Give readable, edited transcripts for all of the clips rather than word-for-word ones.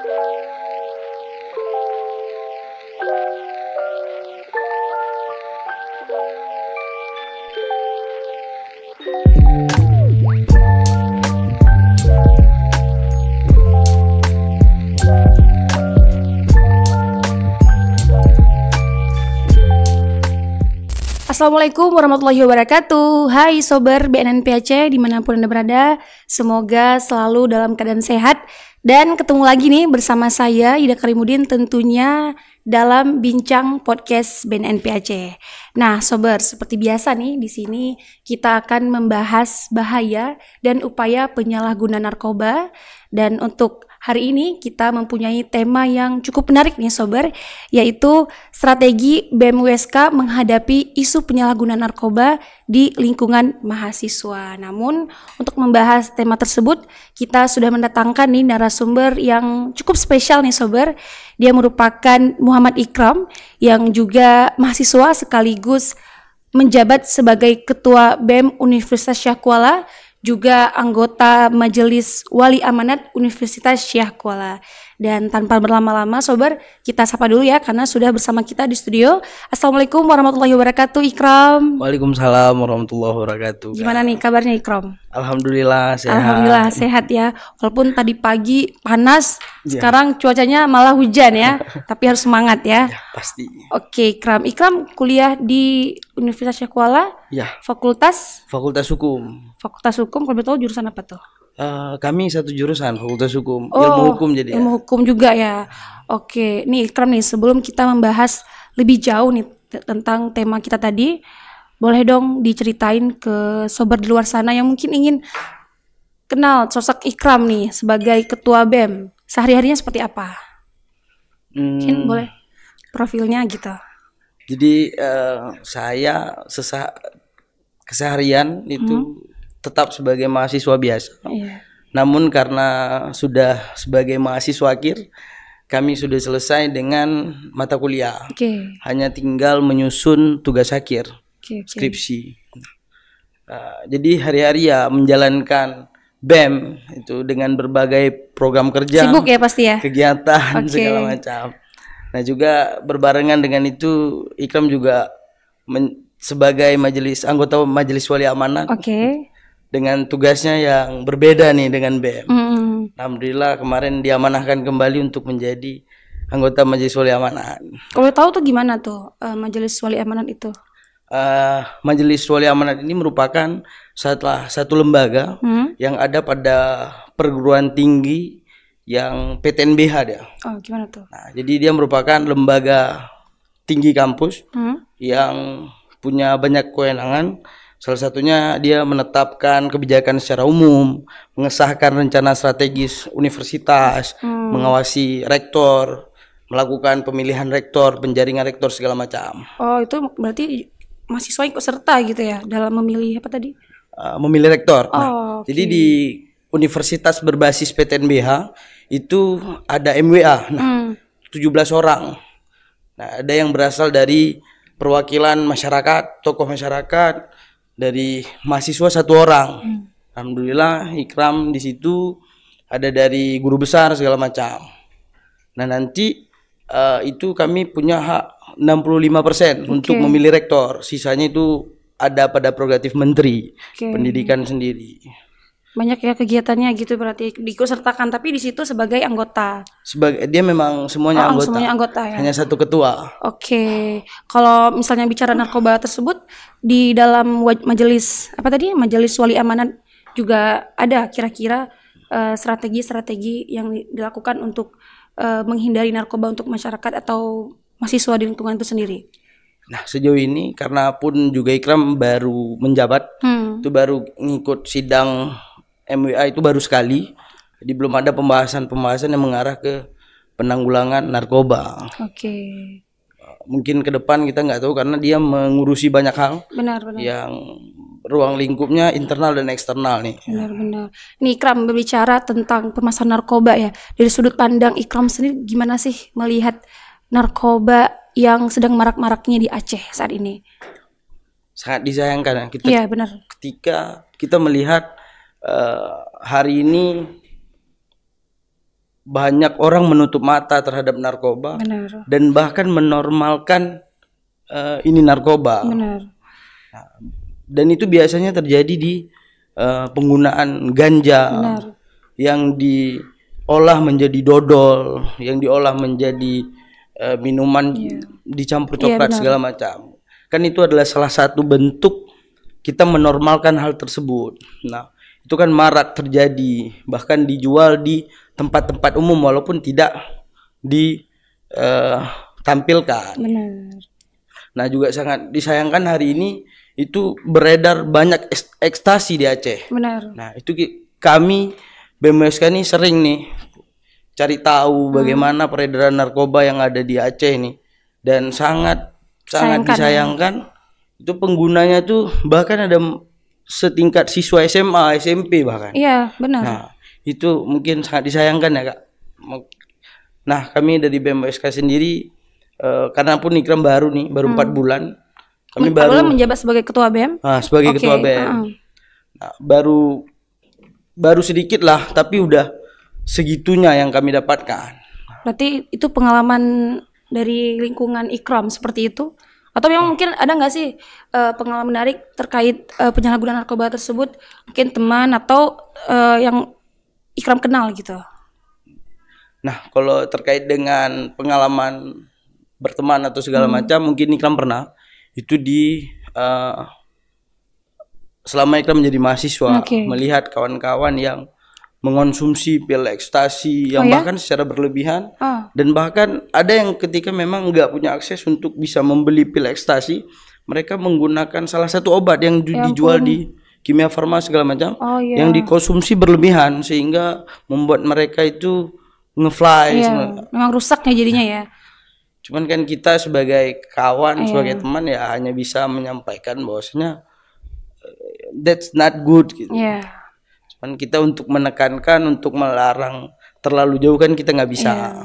Assalamualaikum warahmatullahi wabarakatuh. Hai Sober BNNPAC dimanapun Anda berada, semoga selalu dalam keadaan sehat. Dan ketemu lagi nih bersama saya Ida Karimudin tentunya dalam Bincang Podcast BNNPAC. Nah Sober, seperti biasa nih di sini kita akan membahas bahaya dan upaya penyalahgunaan narkoba. Dan untuk hari ini kita mempunyai tema yang cukup menarik nih Sober, yaitu strategi BEM USK menghadapi isu penyalahgunaan narkoba di lingkungan mahasiswa. Namun untuk membahas tema tersebut kita sudah mendatangkan nih narasumber yang cukup spesial nih Sober. Dia merupakan Muhammad Ikram yang juga mahasiswa sekaligus menjabat sebagai Ketua BEM Universitas Syah Kuala, juga anggota Majelis Wali Amanat Universitas Syah Kuala. Dan tanpa berlama-lama Sober, kita sapa dulu ya karena sudah bersama kita di studio. Assalamualaikum warahmatullahi wabarakatuh Ikram. Waalaikumsalam warahmatullahi wabarakatuh. Gimana nih kabarnya Ikram? Alhamdulillah sehat. Alhamdulillah sehat ya. Walaupun tadi pagi panas, sekarang cuacanya malah hujan ya. Tapi harus semangat ya. Ya pasti. Oke Ikram. Ikram kuliah di Universitas Syah Kuala. Ya. Fakultas Hukum. Fakultas Hukum. Kalau betul jurusan apa tuh? Kami satu jurusan Fakultas Hukum, ilmu hukum jadi. Ilmu hukum juga ya. Oke, nih Ikram nih sebelum kita membahas lebih jauh nih tentang tema kita tadi, boleh dong diceritain ke sobat di luar sana yang mungkin ingin kenal sosok Ikram nih sebagai ketua BEM. Sehari-harinya seperti apa? Mungkin boleh profilnya gitu. Jadi saya keseharian itu tetap sebagai mahasiswa biasa. Iya. Namun karena sudah sebagai mahasiswa akhir, kami sudah selesai dengan mata kuliah. Oke. Hanya tinggal menyusun tugas akhir, skripsi. Jadi hari-hari ya menjalankan BEM itu dengan berbagai program kerja. Sibuk ya pasti ya. Kegiatan segala macam. Nah juga berbarengan dengan itu Ikram juga sebagai anggota Majelis Wali Amanat. Oke. Dengan tugasnya yang berbeda nih dengan BEM. Alhamdulillah kemarin diamanahkan kembali untuk menjadi anggota Majelis Wali Amanat. Kalau tahu tuh gimana tuh Majelis Wali Amanat itu? Majelis Wali Amanat ini merupakan satu lembaga yang ada pada perguruan tinggi yang PTNBH dia. Oh gimana tuh? Nah, jadi dia merupakan lembaga tinggi kampus yang punya banyak kewenangan. Salah satunya dia menetapkan kebijakan secara umum, mengesahkan rencana strategis universitas, mengawasi rektor, melakukan pemilihan rektor, penjaringan rektor segala macam. Oh itu berarti mahasiswa ikut serta gitu ya dalam memilih apa tadi? Memilih rektor. Okay. Jadi di universitas berbasis PTNBH itu ada MWA, 17 orang. Nah, ada yang berasal dari perwakilan masyarakat, tokoh masyarakat, dari mahasiswa 1 orang. Alhamdulillah Ikram di situ ada dari guru besar segala macam. Nah nanti itu kami punya hak 65% untuk memilih rektor. Sisanya itu ada pada prerogatif menteri pendidikan sendiri. Banyak ya kegiatannya gitu berarti diikutsertakan, tapi di situ sebagai anggota. Dia memang semuanya anggota. Semuanya anggota ya. Hanya satu ketua. Oke. Kalau misalnya bicara narkoba tersebut di dalam majelis apa tadi? Majelis Wali Amanat juga ada kira-kira strategi-strategi yang dilakukan untuk menghindari narkoba untuk masyarakat atau mahasiswa di lingkungan itu sendiri. Nah sejauh ini karena pun juga Ikram baru menjabat, itu baru ngikut sidang MWA itu baru sekali, jadi belum ada pembahasan yang mengarah ke penanggulangan narkoba. Mungkin ke depan kita nggak tahu karena dia mengurusi banyak hal. Benar. Yang ruang lingkupnya internal dan eksternal nih. Benar. Nih Ikram berbicara tentang permasalahan narkoba ya. Dari sudut pandang Ikram sendiri gimana sih melihat narkoba yang sedang marak-maraknya di Aceh saat ini? Sangat disayangkan kita. Iya benar. Ketika kita melihat hari ini banyak orang menutup mata terhadap narkoba. Benar. Dan bahkan menormalkan ini narkoba. Benar. Nah, dan itu biasanya terjadi di penggunaan ganja. Benar. Yang diolah menjadi dodol, yang diolah menjadi minuman dicampur coklat segala macam. Kan itu adalah salah satu bentuk kita menormalkan hal tersebut. Nah, itu kan marak terjadi, bahkan dijual di tempat-tempat umum walaupun tidak ditampilkan. Benar. Nah, juga sangat disayangkan hari ini itu beredar banyak ekstasi di Aceh. Benar. Nah, itu kami BMWSK ini sering nih cari tahu bagaimana peredaran narkoba yang ada di Aceh ini, dan sangat disayangkan itu penggunanya tuh bahkan ada setingkat siswa SMA, SMP bahkan. Iya, benar. Nah, itu mungkin sangat disayangkan ya, Kak. Nah, kami dari BMWSK sendiri karena pun Ikram baru nih, baru 4 bulan. Kami baru menjabat sebagai ketua BEM. Sebagai ketua BEM. Nah, baru sedikit lah, tapi udah segitunya yang kami dapatkan. Berarti itu pengalaman dari lingkungan Ikram seperti itu? Atau memang mungkin ada nggak sih pengalaman menarik terkait penyalahgunaan narkoba tersebut? Mungkin teman atau yang Ikram kenal gitu? Nah, kalau terkait dengan pengalaman berteman atau segala macam, mungkin Ikram pernah. Itu di selama Ikram menjadi mahasiswa, melihat kawan-kawan yang mengonsumsi pil ekstasi yang bahkan secara berlebihan, dan bahkan ada yang ketika memang nggak punya akses untuk bisa membeli pil ekstasi, mereka menggunakan salah satu obat yang dijual di kimia farma segala macam, yang dikonsumsi berlebihan sehingga membuat mereka itu ngefly. Memang rusaknya jadinya ya. Cuman kan kita sebagai kawan, sebagai teman ya hanya bisa menyampaikan bahwasanya that's not good gitu. Cuman kita untuk menekankan, untuk melarang terlalu jauh kan kita nggak bisa.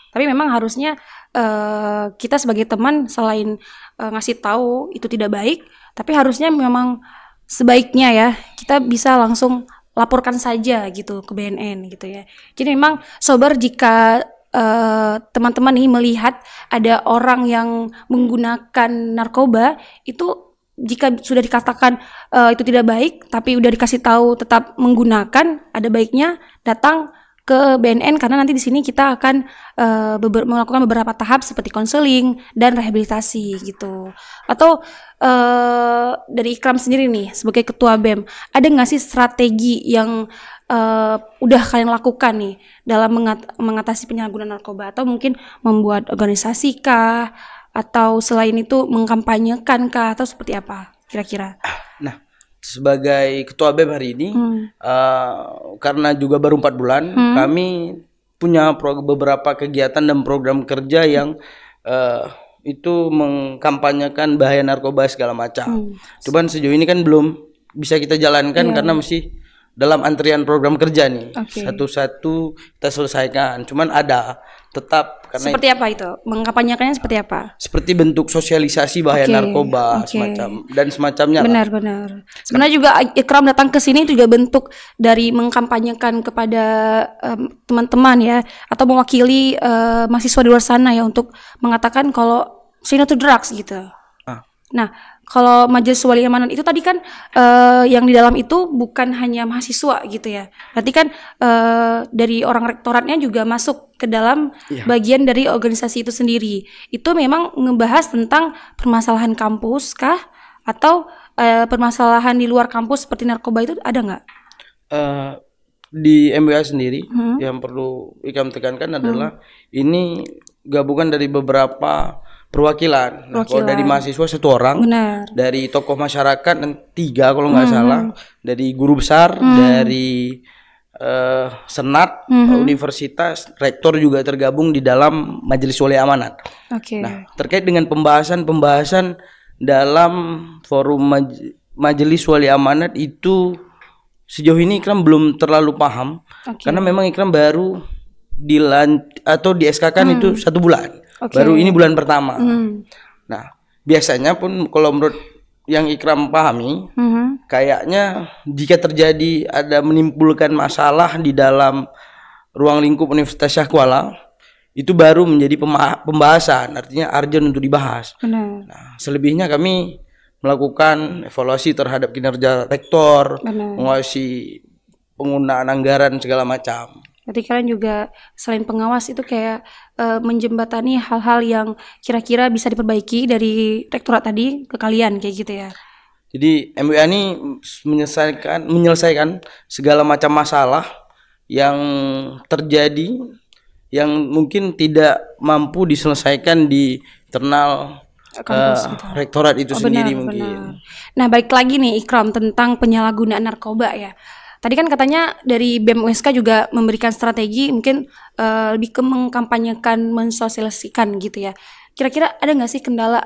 Tapi memang harusnya kita sebagai teman selain ngasih tahu itu tidak baik, tapi harusnya memang sebaiknya ya kita bisa langsung laporkan saja gitu ke BNN gitu ya. Jadi memang sobar, jika teman-teman nih melihat ada orang yang menggunakan narkoba, itu jika sudah dikatakan itu tidak baik, tapi udah dikasih tahu tetap menggunakan, ada baiknya datang ke BNN, karena nanti di sini kita akan melakukan beberapa tahap seperti konseling dan rehabilitasi gitu. Atau dari Ikram sendiri nih sebagai ketua BEM, ada nggak sih strategi yang udah kalian lakukan nih dalam mengatasi penyalahgunaan narkoba, atau mungkin membuat organisasi kah, atau selain itu mengkampanyekan kah, atau seperti apa kira-kira? Nah, sebagai ketua BEM hari ini, karena juga baru 4 bulan, kami punya beberapa kegiatan dan program kerja yang itu mengkampanyekan bahaya narkoba segala macam. Cuman sejauh ini kan belum bisa kita jalankan karena masih dalam antrian program kerja nih. Satu-satu kita selesaikan. Cuman ada tetap, karena seperti apa itu? Mengkampanyekannya seperti apa? Seperti bentuk sosialisasi bahaya narkoba semacam dan semacamnya. Benar-benar. Sebenarnya juga Ikram datang ke sini juga bentuk dari mengkampanyekan kepada teman-teman ya, atau mewakili mahasiswa di luar sana ya, untuk mengatakan kalau say no to drugs gitu. Nah, kalau Majelis Wali Amanat itu tadi kan yang di dalam itu bukan hanya mahasiswa gitu ya. Berarti kan dari orang rektoratnya juga masuk ke dalam bagian dari organisasi itu sendiri. Itu memang ngebahas tentang permasalahan kampus kah, atau permasalahan di luar kampus seperti narkoba itu ada nggak? Di MWA sendiri yang perlu Ikram tekankan adalah ini gabungan dari beberapa perwakilan. Nah, kalau dari mahasiswa 1 orang, dari tokoh masyarakat 3 kalau nggak salah, dari guru besar, dari senat, universitas, rektor juga tergabung di dalam Majelis Wali Amanat. Nah, terkait dengan pembahasan dalam forum Majelis Wali Amanat itu sejauh ini Ikram belum terlalu paham, karena memang Ikram baru di SK-kan itu 1 bulan. Baru ini bulan pertama. Nah, biasanya pun kalau menurut yang Ikram pahami, kayaknya jika terjadi ada menimbulkan masalah di dalam ruang lingkup Universitas Syah Kuala itu baru menjadi pembahasan, artinya urgent untuk dibahas. Benar. Nah, selebihnya kami melakukan evaluasi terhadap kinerja rektor, mengawasi penggunaan anggaran segala macam. Berarti kalian juga selain pengawas itu kayak menjembatani hal-hal yang kira-kira bisa diperbaiki dari rektorat tadi ke kalian kayak gitu ya. Jadi MWA ini menyelesaikan segala macam masalah yang terjadi yang mungkin tidak mampu diselesaikan di internal Kampus gitu. rektorat itu sendiri benar, mungkin. Benar. Nah, baik lagi nih Ikram tentang penyalahgunaan narkoba ya. Tadi kan katanya dari BEM USK juga memberikan strategi mungkin lebih ke mengkampanyekan, mensosialisasikan gitu ya. Kira-kira ada nggak sih kendala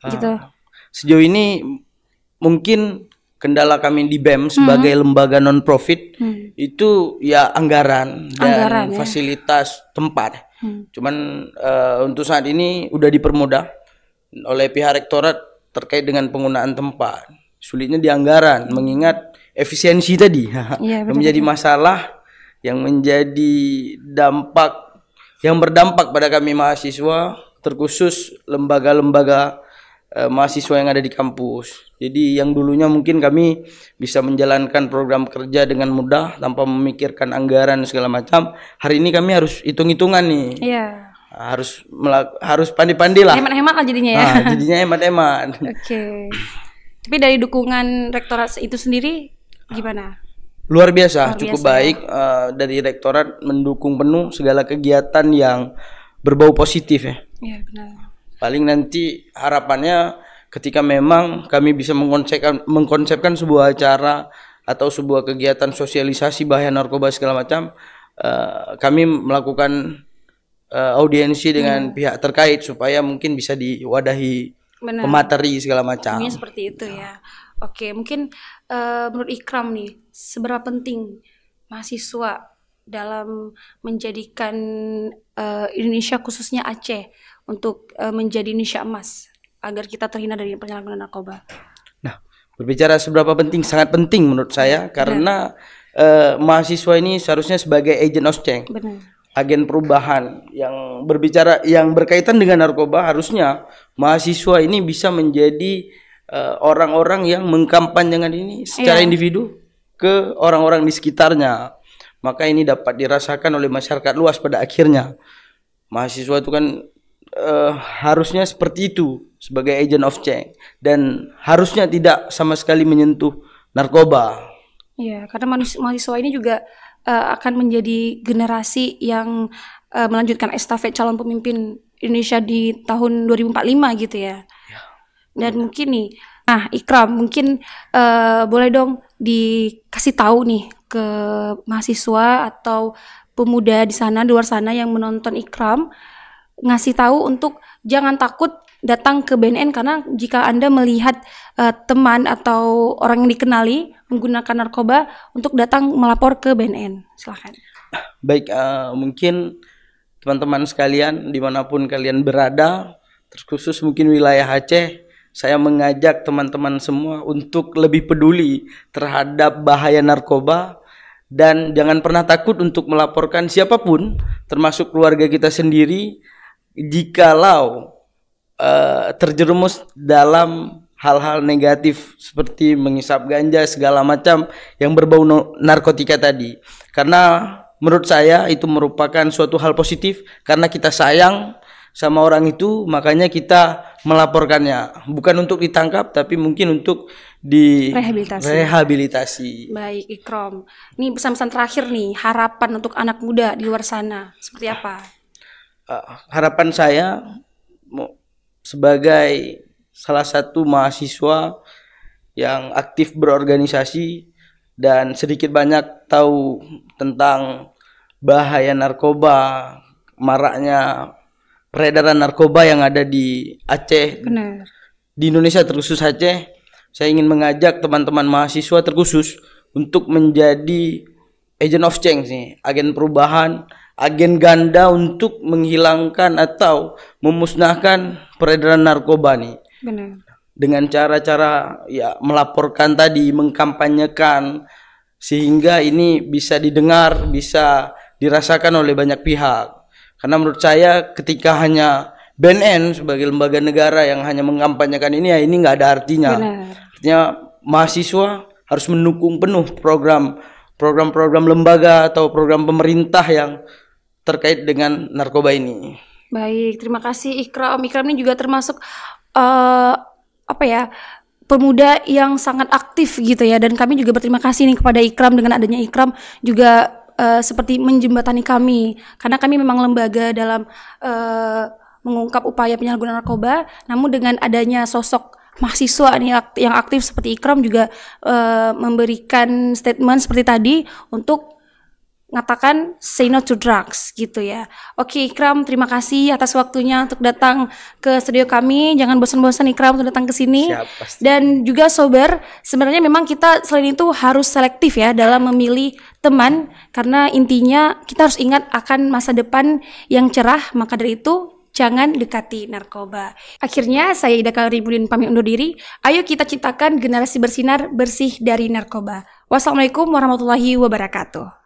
gitu? Sejauh ini mungkin kendala kami di BEM sebagai lembaga non profit itu ya anggaran dan fasilitas tempat. Cuman untuk saat ini udah dipermudah oleh pihak rektorat terkait dengan penggunaan tempat. Sulitnya di anggaran mengingat efisiensi tadi yang menjadi masalah, yang menjadi yang berdampak pada kami mahasiswa, terkhusus lembaga-lembaga mahasiswa yang ada di kampus. Jadi yang dulunya mungkin kami bisa menjalankan program kerja dengan mudah tanpa memikirkan anggaran segala macam. Hari ini kami harus hitung-hitungan nih. Iya. Harus pandai-pandai lah. Hemat-hemat lah jadinya ya. Jadinya hemat-hemat. Oke. Tapi dari dukungan rektorat itu sendiri gimana? Luar biasa, cukup baik. Dari rektorat mendukung penuh segala kegiatan yang berbau positif ya. Iya benar. Paling nanti harapannya ketika memang kami bisa mengkonsepkan sebuah acara atau sebuah kegiatan sosialisasi bahaya narkoba segala macam, kami melakukan audiensi dengan pihak terkait supaya mungkin bisa diwadahi pemateri segala macam. Mungkin seperti itu ya. Oke, mungkin menurut Ikram nih, seberapa penting mahasiswa dalam menjadikan Indonesia khususnya Aceh untuk menjadi Indonesia emas agar kita terhindar dari penyalahgunaan narkoba. Nah, berbicara seberapa penting, sangat penting menurut saya karena mahasiswa ini seharusnya sebagai agent of change, agen perubahan yang berkaitan dengan narkoba. Harusnya mahasiswa ini bisa menjadi orang-orang yang mengkampanyekan ini secara individu ke orang-orang di sekitarnya. Maka ini dapat dirasakan oleh masyarakat luas pada akhirnya. Mahasiswa itu kan harusnya seperti itu sebagai agent of change dan harusnya tidak sama sekali menyentuh narkoba. Iya, karena mahasiswa ini juga akan menjadi generasi yang melanjutkan estafet calon pemimpin Indonesia di tahun 2045 gitu ya. Dan mungkin nih, Ikram mungkin boleh dong dikasih tahu nih ke mahasiswa atau pemuda di sana, di luar sana yang menonton Ikram, ngasih tahu untuk jangan takut datang ke BNN karena jika Anda melihat teman atau orang yang dikenali menggunakan narkoba untuk datang melapor ke BNN. Silahkan. Baik, mungkin teman-teman sekalian dimanapun kalian berada, terkhusus mungkin wilayah Aceh, saya mengajak teman-teman semua untuk lebih peduli terhadap bahaya narkoba dan jangan pernah takut untuk melaporkan siapapun, termasuk keluarga kita sendiri, jikalau terjerumus dalam hal-hal negatif seperti menghisap ganja segala macam yang berbau narkotika tadi. Karena menurut saya itu merupakan suatu hal positif karena kita sayang sama orang itu, makanya kita melaporkannya, bukan untuk ditangkap tapi mungkin untuk rehabilitasi. Baik, Ikram. Ini pesan-pesan terakhir nih, harapan untuk anak muda di luar sana seperti apa? Harapan saya sebagai salah satu mahasiswa yang aktif berorganisasi dan sedikit banyak tahu tentang bahaya narkoba, maraknya peredaran narkoba yang ada di Aceh. Benar. Di Indonesia terkhusus Aceh, saya ingin mengajak teman-teman mahasiswa terkhusus untuk menjadi agent of change nih, agen perubahan, agen ganda untuk menghilangkan atau memusnahkan peredaran narkoba nih. Benar. Dengan cara-cara ya melaporkan tadi, mengkampanyekan sehingga ini bisa didengar, bisa dirasakan oleh banyak pihak. Karena menurut saya ketika hanya BNN sebagai lembaga negara yang hanya mengampanyekan ini, ya ini nggak ada artinya. Benar. Artinya mahasiswa harus mendukung penuh program lembaga atau program pemerintah yang terkait dengan narkoba ini. Baik, terima kasih Ikram. Ikram ini juga termasuk pemuda yang sangat aktif gitu ya, dan kami juga berterima kasih nih kepada Ikram. Dengan adanya Ikram juga seperti menjembatani kami, karena kami memang lembaga dalam mengungkap upaya penyalahgunaan narkoba, namun dengan adanya sosok mahasiswa nih yang aktif seperti Ikram juga memberikan statement seperti tadi untuk ngatakan say no to drugs gitu ya. Oke Ikram, terima kasih atas waktunya untuk datang ke studio kami. Jangan bosan-bosan Ikram untuk datang ke sini. Siap, pasti. Dan juga Sober, sebenarnya memang kita selain itu harus selektif ya dalam memilih teman, karena intinya kita harus ingat akan masa depan yang cerah. Maka dari itu jangan dekati narkoba. Akhirnya saya Ida Karimudin pamit undur diri. Ayo kita ciptakan generasi bersinar bersih dari narkoba. Wassalamualaikum warahmatullahi wabarakatuh.